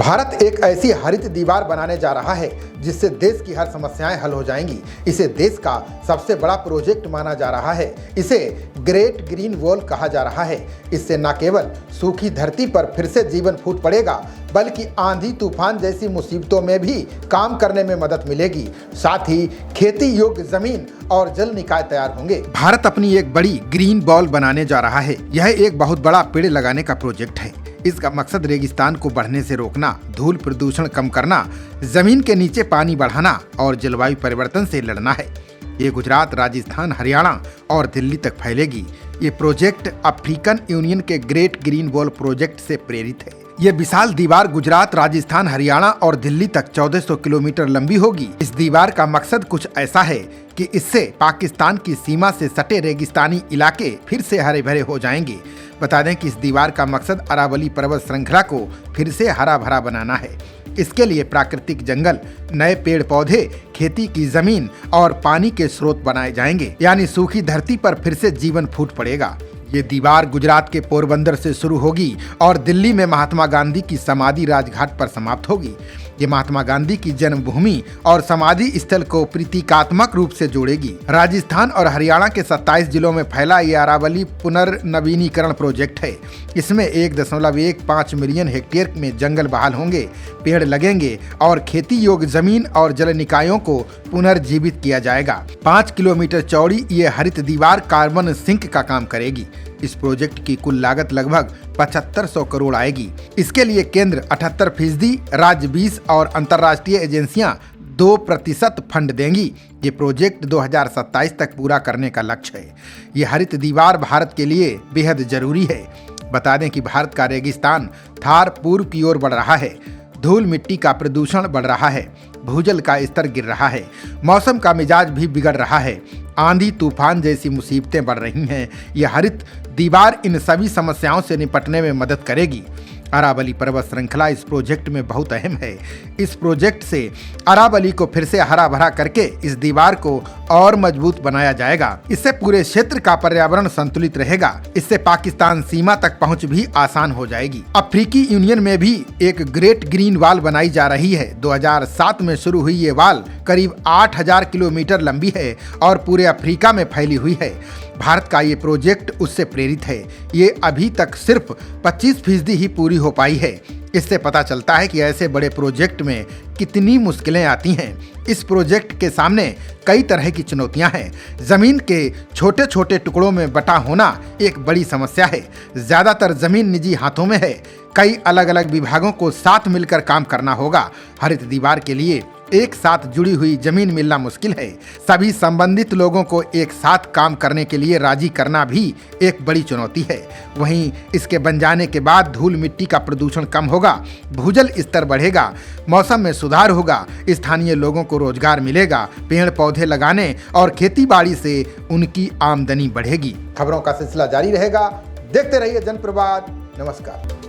भारत एक ऐसी हरित दीवार बनाने जा रहा है जिससे देश की हर समस्याएं हल हो जाएंगी। इसे देश का सबसे बड़ा प्रोजेक्ट माना जा रहा है। इसे ग्रेट ग्रीन वॉल कहा जा रहा है। इससे न केवल सूखी धरती पर फिर से जीवन फूट पड़ेगा, बल्कि आंधी तूफान जैसी मुसीबतों में भी काम करने में मदद मिलेगी। साथ ही खेती योग्य जमीन और जल निकाय तैयार होंगे। भारत अपनी एक बड़ी ग्रीन वॉल बनाने जा रहा है। यह एक बहुत बड़ा पेड़ लगाने का प्रोजेक्ट है। इसका मकसद रेगिस्तान को बढ़ने से रोकना, धूल प्रदूषण कम करना, जमीन के नीचे पानी बढ़ाना और जलवायु परिवर्तन से लड़ना है। ये गुजरात, राजस्थान, हरियाणा और दिल्ली तक फैलेगी। ये प्रोजेक्ट अफ्रीकन यूनियन के ग्रेट ग्रीन वॉल प्रोजेक्ट से प्रेरित है। ये विशाल दीवार गुजरात, राजस्थान, हरियाणा और दिल्ली तक 1400 किलोमीटर लंबी होगी। इस दीवार का मकसद कुछ ऐसा है कि इससे पाकिस्तान की सीमा से सटे रेगिस्तानी इलाके फिर से हरे भरे हो जाएंगे। बता दें कि इस दीवार का मकसद अरावली पर्वत श्रृंखला को फिर से हरा भरा बनाना है। इसके लिए प्राकृतिक जंगल, नए पेड़ पौधे, खेती की जमीन और पानी के स्रोत बनाए जाएंगे, यानी सूखी धरती पर फिर से जीवन फूट पड़ेगा। ये दीवार गुजरात के पोरबंदर से शुरू होगी और दिल्ली में महात्मा गांधी की समाधि राजघाट पर समाप्त होगी। ये महात्मा गांधी की जन्मभूमि और समाधि स्थल को प्रतीकात्मक रूप से जोड़ेगी। राजस्थान और हरियाणा के 27 जिलों में फैला ये अरावली पुनर्नवीनीकरण प्रोजेक्ट है। इसमें 1.15 मिलियन हेक्टेयर में जंगल बहाल होंगे, पेड़ लगेंगे और खेती योग्य जमीन और जल निकायों को पुनर्जीवित किया जाएगा। 5 किलोमीटर चौड़ी ये हरित दीवार कार्बन सिंक का काम करेगी। इस प्रोजेक्ट की कुल लागत लगभग 7500 करोड़ आएगी। इसके लिए केंद्र 78%, राज्य 20% और अंतर्राष्ट्रीय एजेंसियां 2% फंड देंगी। ये प्रोजेक्ट 2027 तक पूरा करने का लक्ष्य है। ये हरित दीवार भारत के लिए बेहद जरूरी है। बता दें कि भारत का रेगिस्तान थार पूर्व की ओर बढ़ रहा है, धूल मिट्टी का प्रदूषण बढ़ रहा है, भूजल का स्तर गिर रहा है, मौसम का मिजाज भी बिगड़ रहा है, आंधी तूफान जैसी मुसीबतें बढ़ रही हैं। यह हरित दीवार इन सभी समस्याओं से निपटने में मदद करेगी। अरावली पर्वत श्रृंखला इस प्रोजेक्ट में बहुत अहम है। इस प्रोजेक्ट से अरावली को फिर से हरा भरा करके इस दीवार को और मजबूत बनाया जाएगा। इससे पूरे क्षेत्र का पर्यावरण संतुलित रहेगा। इससे पाकिस्तान सीमा तक पहुंच भी आसान हो जाएगी। अफ्रीकी यूनियन में भी एक ग्रेट ग्रीन वॉल बनाई जा रही है। 2007 में शुरू हुई ये वॉल करीब 8000 किलोमीटर लंबी है और पूरे अफ्रीका में फैली हुई है। भारत का ये प्रोजेक्ट उससे प्रेरित है। ये अभी तक सिर्फ 25% ही पूरी हो पाई है। इससे पता चलता है कि ऐसे बड़े प्रोजेक्ट में कितनी मुश्किलें आती हैं। इस प्रोजेक्ट के सामने कई तरह की चुनौतियां हैं। जमीन के छोटे छोटे टुकड़ों में बटा होना एक बड़ी समस्या है। ज्यादातर जमीन निजी हाथों में है। कई अलग अलग विभागों को साथ मिलकर काम करना होगा। हरित दीवार के लिए एक साथ जुड़ी हुई जमीन मिलना मुश्किल है। सभी संबंधित लोगों को एक साथ काम करने के लिए राजी करना भी एक बड़ी चुनौती है। वहीं इसके बन जाने के बाद धूल मिट्टी का प्रदूषण कम होगा, भूजल स्तर बढ़ेगा, मौसम में सुधार होगा, स्थानीय लोगों को रोजगार मिलेगा, पेड़ पौधे लगाने और खेती बाड़ी से उनकी आमदनी बढ़ेगी। खबरों का सिलसिला जारी रहेगा। देखते रहिए जनप्रवाद। नमस्कार।